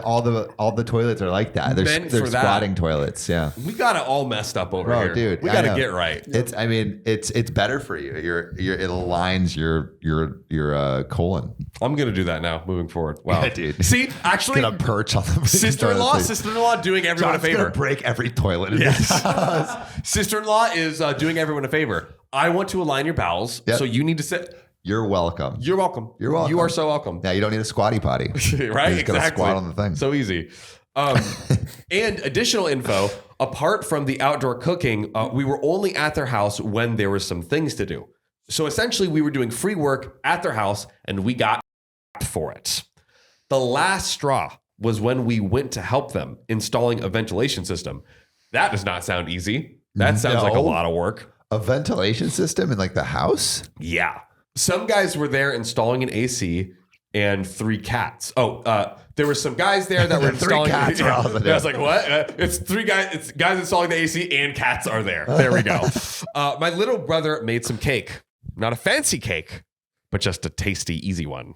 all the toilets are like that. They're Meant for that. squatting toilets. Yeah. We got it all messed up over Bro, here. dude, We I got to know. get right. It's better for you. It aligns your colon. I'm gonna do that now, moving forward. Wow, Yeah, dude. See, actually, Gonna perch on the sister-in-law doing everyone John's a favor. gonna break every toilet in Yes. this house. Sister-in-law is doing everyone a favor. I want to align your bowels, Yep. so you need to sit. You're welcome. You're welcome. You're welcome. You are so welcome. Yeah, you don't need a squatty potty. Right? You're just gonna Exactly. squat on the thing. So easy. And additional info, apart from the outdoor cooking, we were only at their house when there was some things to do. So essentially, we were doing free work at their house, and we got for it. The last straw was when we went to help them installing a ventilation system. That does not sound easy. That sounds like a No. lot of work. A ventilation system in like the house? Yeah. Some guys were there installing an AC and 3 cats. There were some guys there that were The 3 installing. cats are also there. I was like, what? It's 3 guys. It's guys installing the AC and cats are there. There we go. My little brother made some cake. Not a fancy cake, but just a tasty, easy one.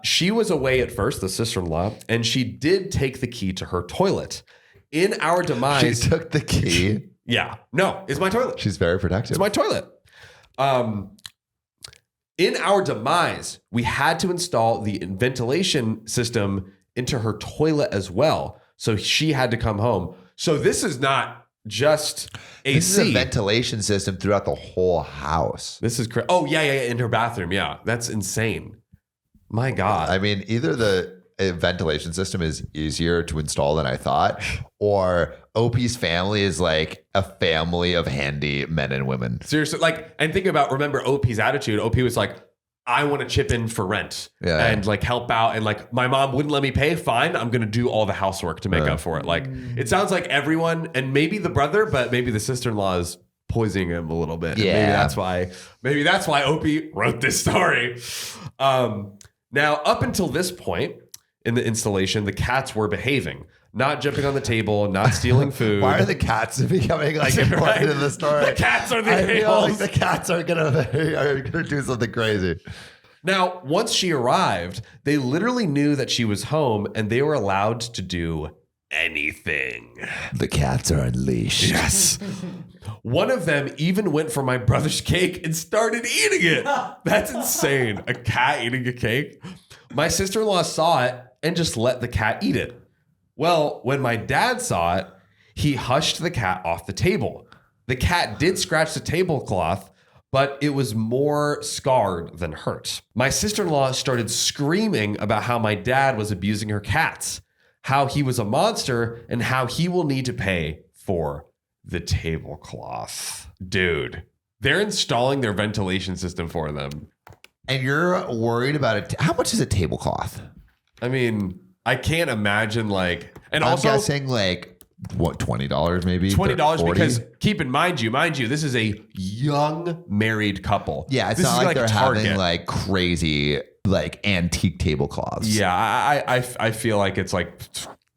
She was away at first, the sister-in-law, and she did take the key to her toilet. In our She demise, took the key. yeah, no, it's my toilet. She's very protective. It's my toilet. In our demise, we had to install the ventilation system into her toilet as well. So she had to come home. So this is not just AC. This is a ventilation system throughout the whole house. This is crazy. Oh, yeah, in her bathroom. Yeah, that's insane. My God. I mean, either the ventilation system is easier to install than I thought, or OP's family is like a family of handy men and women. Seriously, like, and think about, remember OP's attitude. OP was like, I want to chip in for rent and like help out. And like, my mom wouldn't let me pay. Fine. I'm going to do all the housework to make up for it. Like, it sounds like everyone, and maybe the brother, but maybe the sister-in-law is poisoning him a little bit. Yeah. And maybe that's why OP wrote this story. Now, up until this point in the installation, the cats were behaving, not jumping on the table, not stealing food. Why are the cats becoming like important in the story? The cats are the I feel like a-holes. the cats are gonna do something crazy. Now, once she arrived, they literally knew that she was home and they were allowed to do anything. The cats are unleashed. Yes. One of them even went for my brother's cake and started eating it. That's insane. A cat eating a cake. My sister-in-law saw it and just let the cat eat it. Well, when my dad saw it, he hushed the cat off the table. The cat did scratch the tablecloth, but it was more scarred than hurt. My sister-in-law started screaming about how my dad was abusing her cats, how he was a monster, and how he will need to pay for the tablecloth. Dude, they're installing their ventilation system for them. And you're worried about it. How much is a tablecloth? I mean, I can't imagine like, and I'm also guessing like what, $20 maybe? $20 $40? because keep in mind you, this is a young married couple. Yeah, it's This not is like they're a Target. having like crazy like antique tablecloths. Yeah, I feel like it's like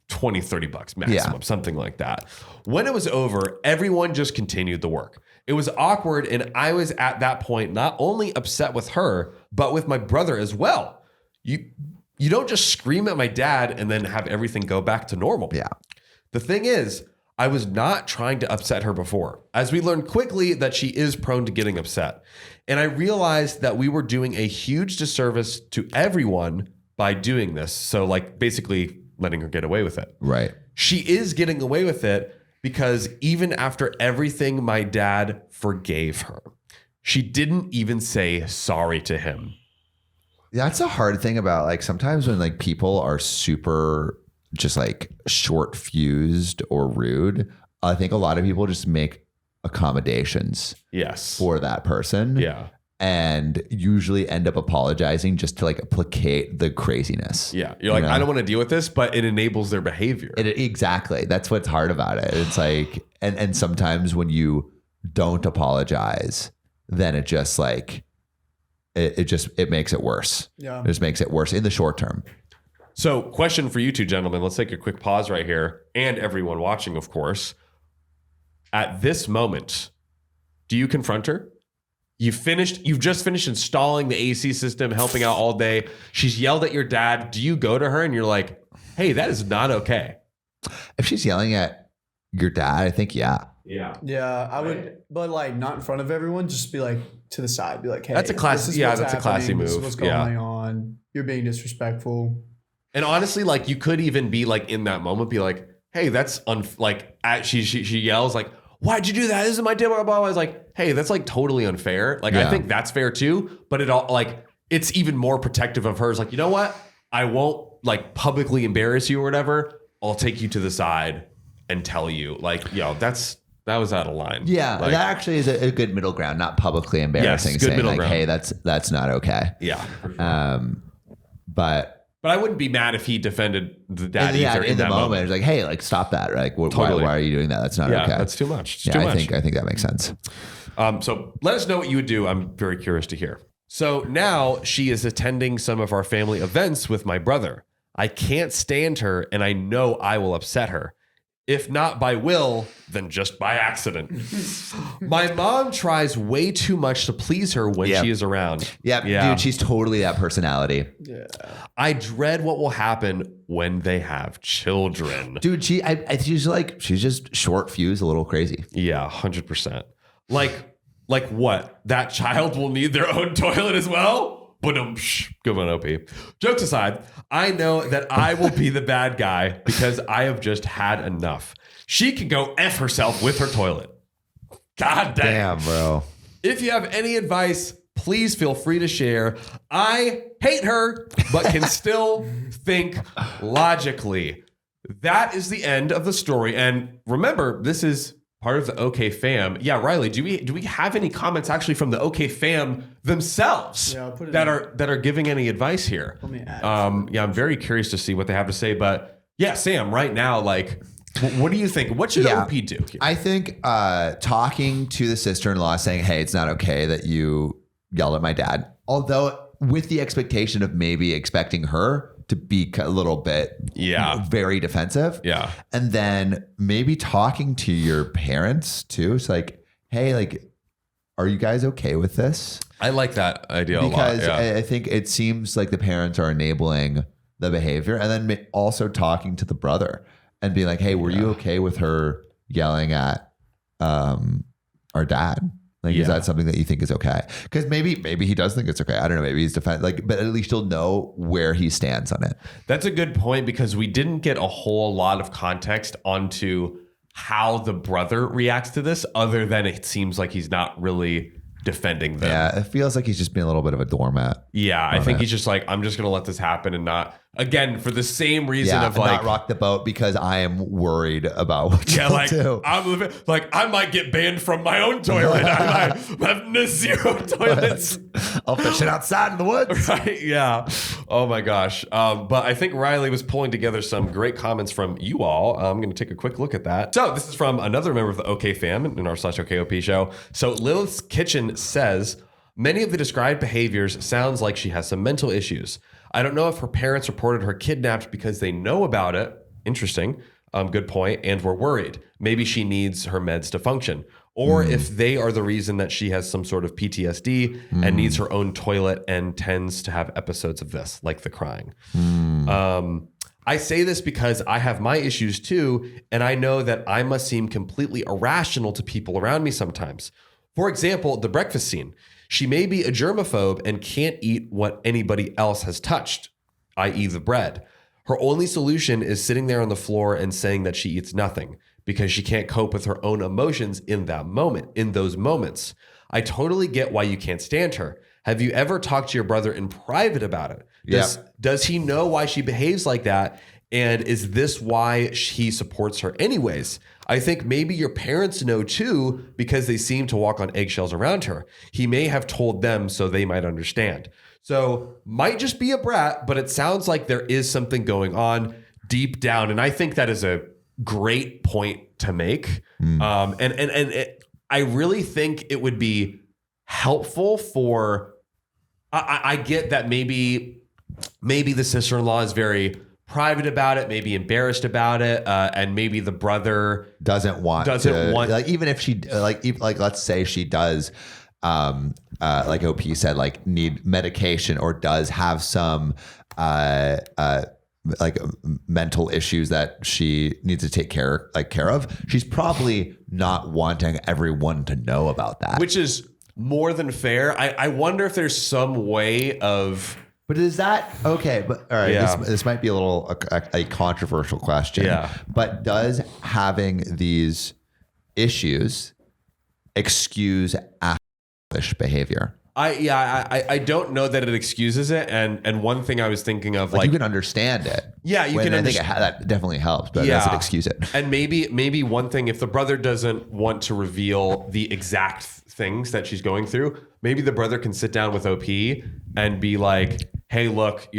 $20-30 maximum, something like that. When it was over, everyone just continued the work. It was awkward, and I was at that point not only upset with her, but with my brother as well. You don't just scream at my dad and then have everything go back to normal. Yeah. The thing is, I was not trying to upset her before, as we learned quickly that she is prone to getting upset. And I realized that we were doing a huge disservice to everyone by doing this. So like basically letting her get away with it. Right. She is getting away with it because even after everything my dad forgave her, she didn't even say sorry to him. That's a hard thing about like sometimes when like people are super just like short fused or rude, I think a lot of people just make accommodations for that person. Yeah. And usually end up apologizing just to like placate the craziness. Yeah. You're like, I don't want to deal with this, but it enables their behavior. Exactly. That's what's hard about it. It's like, and sometimes when you don't apologize, then it just like, it makes it worse. Yeah. It just makes it worse in the short term. So question for you two gentlemen, let's take a quick pause right here, and everyone watching, of course. At this moment, do you confront her? You've just finished installing the AC system, helping out all day. She's yelled at your dad. Do you go to her and you're like, hey, that is not okay? If she's yelling at your dad, I think, yeah. Yeah, I would, but like not in front of everyone, just be like to the side, be like, hey, That's a class- this is yeah, what's that's a classy happening, This is move. what's going on. You're being disrespectful. And honestly, like you could even be like in that moment, be like, hey, that's she yells like, why'd you do that? This is my table. Blah, blah, blah. I was like, hey, that's like totally unfair. Like, I think that's fair too. But it all like, it's even more protective of her. It's like, you know what? I won't like publicly embarrass you or whatever. I'll take you to the side and tell you like, yo, that was out of line. Yeah. Like, that actually is a good middle ground, not publicly embarrassing, good saying middle like, ground. hey, that's not okay. yeah. But But I wouldn't be mad if he defended the dad either in the that moment, it's like, hey, like stop that. Like, Totally. why are you doing that? That's not Yeah, okay. that's too much. It's Yeah, too I much. think that makes sense. So let us know what you would do. I'm very curious to hear. So now she is attending some of our family events with my brother. I can't stand her, and I know I will upset her. If not by will, then just by accident. My mom tries way too much to please her when Yep. she is around. Yeah, dude, she's totally that personality. Yeah. I dread what will happen when they have children. Dude, she's just short fuse, a little crazy. Yeah, 100%. Like, Like what? That child will need their own toilet as well? Good one, OP. Jokes aside, I know that I will be the bad guy because I have just had enough. She can go F herself with her toilet. God damn, bro. If you have any advice, please feel free to share. I hate her, but can still think logically. That is the end of the story. And remember, this is part of the OK fam. Yeah, Riley, do we have any comments actually from the OK fam themselves that are giving any advice here? Let me add. Yeah, I'm very curious to see what they have to say. But yeah, Sam, right now, like, what do you think? What should OP do? I think talking to the sister-in-law, saying, "Hey, it's not okay that you yelled at my dad," although with the expectation of maybe expecting her to be a little bit very defensive. Yeah. And then maybe talking to your parents too. It's like, hey, like, are you guys okay with this? I like that idea because a lot. Yeah. I think it seems like the parents are enabling the behavior. And then also talking to the brother and being like, hey, were you okay with her yelling at our dad? Like, is that something that you think is okay? Because maybe he does think it's okay. I don't know. Maybe he's but at least you'll know where he stands on it. That's a good point because we didn't get a whole lot of context onto how the brother reacts to this, other than it seems like he's not really defending them. Yeah, it feels like he's just being a little bit of a doormat. Yeah, I think he's just like, I'm just going to let this happen and not, again, for the same reason of like, not rock the boat because I am worried about what you'll like, do. I might get banned from my own toilet. I might have 0 toilets. I'll fish it outside in the woods. Right? Yeah. Oh my gosh. But I think Riley was pulling together some great comments from you all. I'm going to take a quick look at that. So this is from another member of the OK fam in our /OKOP show. So Lilith's Kitchen says, many of the described behaviors sounds like she has some mental issues. I don't know if her parents reported her kidnapped because they know about it. Interesting. Good point. And were worried. Maybe she needs her meds to function. Or if they are the reason that she has some sort of PTSD and needs her own toilet and tends to have episodes of this, like the crying. I say this because I have my issues too, and I know that I must seem completely irrational to people around me sometimes. For example, the breakfast scene. She may be a germaphobe and can't eat what anybody else has touched, i.e. the bread. Her only solution is sitting there on the floor and saying that she eats nothing because she can't cope with her own emotions in those moments. I totally get why you can't stand her. Have you ever talked to your brother in private about it? Does he know why she behaves like that? And is this why he supports her anyways? I think maybe your parents know too because they seem to walk on eggshells around her. He may have told them so they might understand. So might just be a brat, but it sounds like there is something going on deep down. And I think that is a great point to make. I really think it would be helpful for, I get that maybe the sister-in-law is very private about it, maybe embarrassed about it, and maybe the brother doesn't want like, even if she like let's say she does like OP said, like need medication or does have some like mental issues that she needs to take care of, she's probably not wanting everyone to know about that, which is more than fair. I wonder if there's some way of. But is that okay? But all right, this might be a controversial question. Yeah. But does having these issues excuse foolish behavior? I don't know that it excuses it. And one thing I was thinking of, like you can understand it. Yeah, you can. I think that definitely helps, but does it excuse it? And maybe one thing, if the brother doesn't want to reveal the exact things that she's going through, maybe the brother can sit down with OP and be like, hey, look,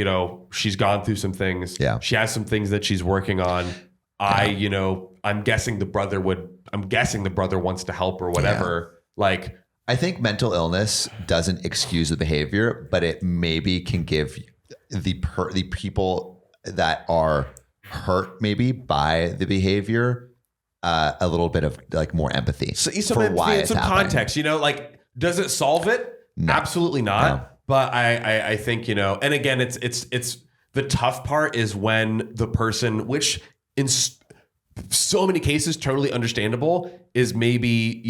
she's gone through some things. Yeah. She has some things that she's working on. I'm guessing the brother wants to help or whatever. Yeah. Like, I think mental illness doesn't excuse the behavior, but it maybe can give the people that are hurt maybe by the behavior a little bit of like more empathy for why it's some context. Like, does it solve it? No. Absolutely not. No. But I think, and again, it's the tough part is when the person, which in so many cases totally understandable, is maybe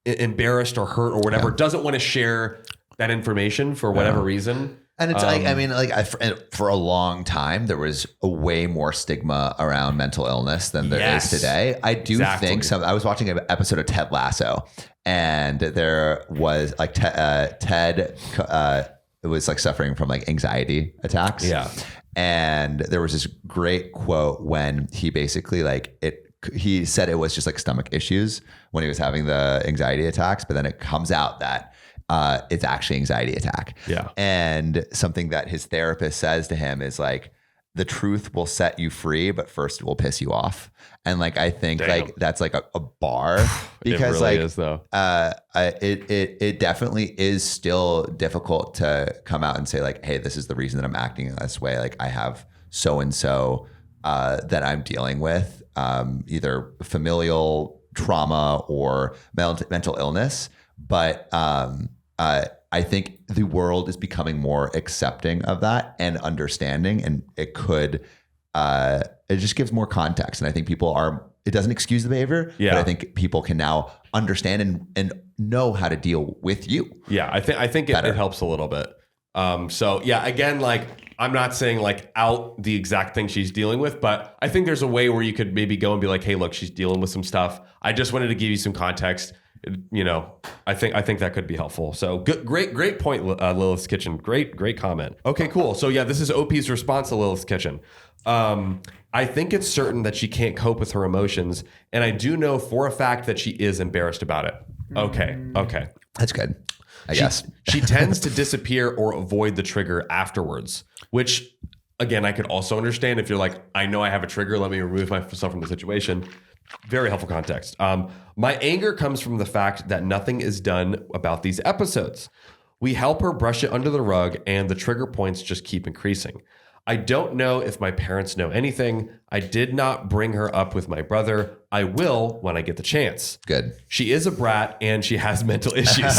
embarrassed or hurt or whatever, doesn't want to share that information for whatever reason. And it's for a long time, there was a way more stigma around mental illness than there is today. I do think I was watching an episode of Ted Lasso, and there was like Ted was like suffering from like anxiety attacks. Yeah. And there was this great quote when he basically he said it was just like stomach issues when he was having the anxiety attacks, but then it comes out that it's actually anxiety attack. Yeah. And something that his therapist says to him is like, the truth will set you free, but first it will piss you off. And like, I think like that's like a bar because it really is though. It definitely is still difficult to come out and say like, hey, this is the reason that I'm acting in this way. Like I have so-and-so that I'm dealing with, either familial trauma or mental illness. But I think the world is becoming more accepting of that and understanding, and it just gives more context. And I think it doesn't excuse the behavior, but I think people can now understand and know how to deal with you. Yeah, I think it helps a little bit. So yeah, again, like I'm not saying like out the exact thing she's dealing with, but I think there's a way where you could maybe go and be like, hey, look, she's dealing with some stuff. I just wanted to give you some context. You know, I think that could be helpful. So good, great point, Lilith's Kitchen. Great comment. Okay, cool. So yeah, this is OP's response to Lilith's Kitchen. I think it's certain that she can't cope with her emotions, and I do know for a fact that she is embarrassed about it. Okay. That's good. I guess. She tends to disappear or avoid the trigger afterwards, which again, I could also understand if you're like, I know I have a trigger, let me remove myself from the situation. Very helpful context. My anger comes from the fact that nothing is done about these episodes. We help her brush it under the rug, and the trigger points just keep increasing. I don't know if my parents know anything. I did not bring her up with my brother. I will when I get the chance. Good. She is a brat and she has mental issues.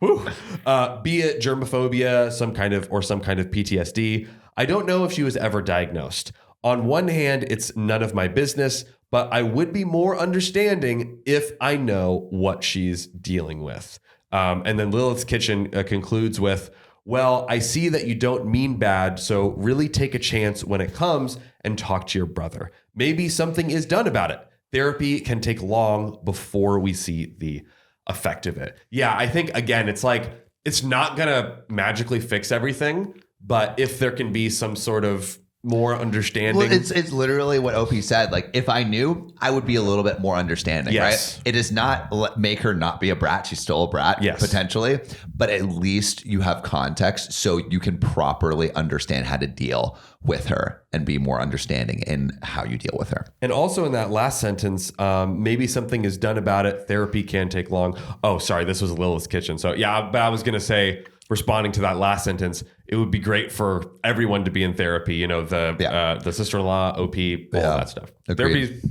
Be it germophobia, some kind of PTSD. I don't know if she was ever diagnosed. On one hand, it's none of my business, but I would be more understanding if I know what she's dealing with. And then Lilith's Kitchen concludes with, well, I see that you don't mean bad, so really take a chance when it comes and talk to your brother. Maybe something is done about it. Therapy can take long before we see the effect of it. Yeah, I think, again, it's like, it's not going to magically fix everything, but if there can be some sort of more understanding. Well, it's literally what OP said. Like, if I knew, I would be a little bit more understanding, right? It does not make her not be a brat. She's still a brat, potentially. But at least you have context so you can properly understand how to deal with her and be more understanding in how you deal with her. And also in that last sentence, maybe something is done about it. Therapy can take long. Oh, sorry, this was Lilith's Kitchen. So yeah, but I was going to say, responding to that last sentence, it would be great for everyone to be in therapy. You know, the sister-in-law, OP, all that stuff. Agreed. Therapy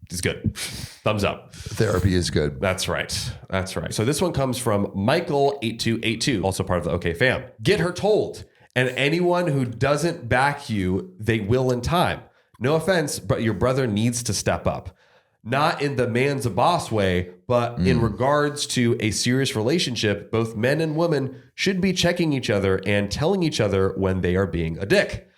is good. Thumbs up. Therapy is good. That's right. So this one comes from Michael8282, also part of the OK fam. Get her told. And anyone who doesn't back you, they will in time. No offense, but your brother needs to step up. Not in the man's a boss way, but in regards to a serious relationship, both men and women should be checking each other and telling each other when they are being a dick.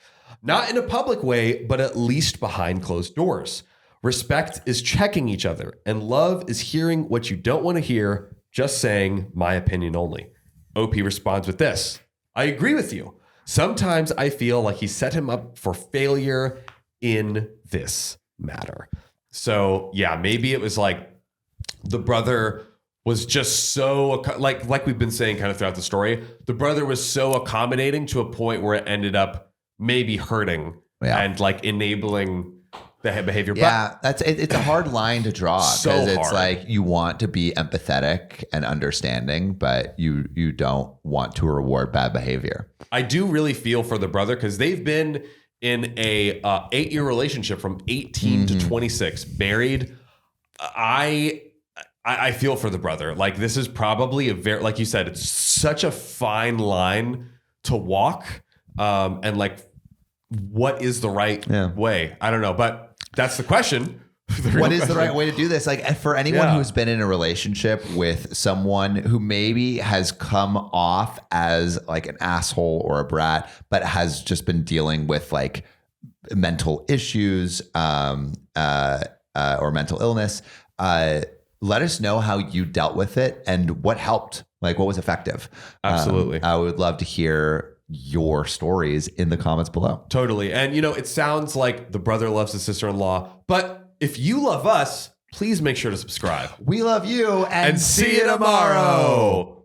Not in a public way, but at least behind closed doors. Respect is checking each other, and love is hearing what you don't want to hear, just saying my opinion only. OP responds with this. I agree with you. Sometimes I feel like he set him up for failure in this matter. So yeah, maybe it was like the brother was just so like we've been saying kind of throughout the story, the brother was so accommodating to a point where it ended up maybe hurting and like enabling the behavior. Yeah, it's a hard line to draw because it's hard. like you want to be empathetic and understanding, but you don't want to reward bad behavior. I do really feel for the brother because they've been in a 8-year relationship from 18 to 26, married. I feel for the brother. Like, this is probably a very, like you said, it's such a fine line to walk. And like, what is the right way? I don't know, but that's the question. What is the right way to do this? Like for anyone who's been in a relationship with someone who maybe has come off as like an asshole or a brat, but has just been dealing with like mental issues or mental illness, let us know how you dealt with it and what helped. Like what was effective. Absolutely. I would love to hear your stories in the comments below. Totally. And it sounds like the brother loves the sister-in-law, but if you love us, please make sure to subscribe. We love you and See you tomorrow.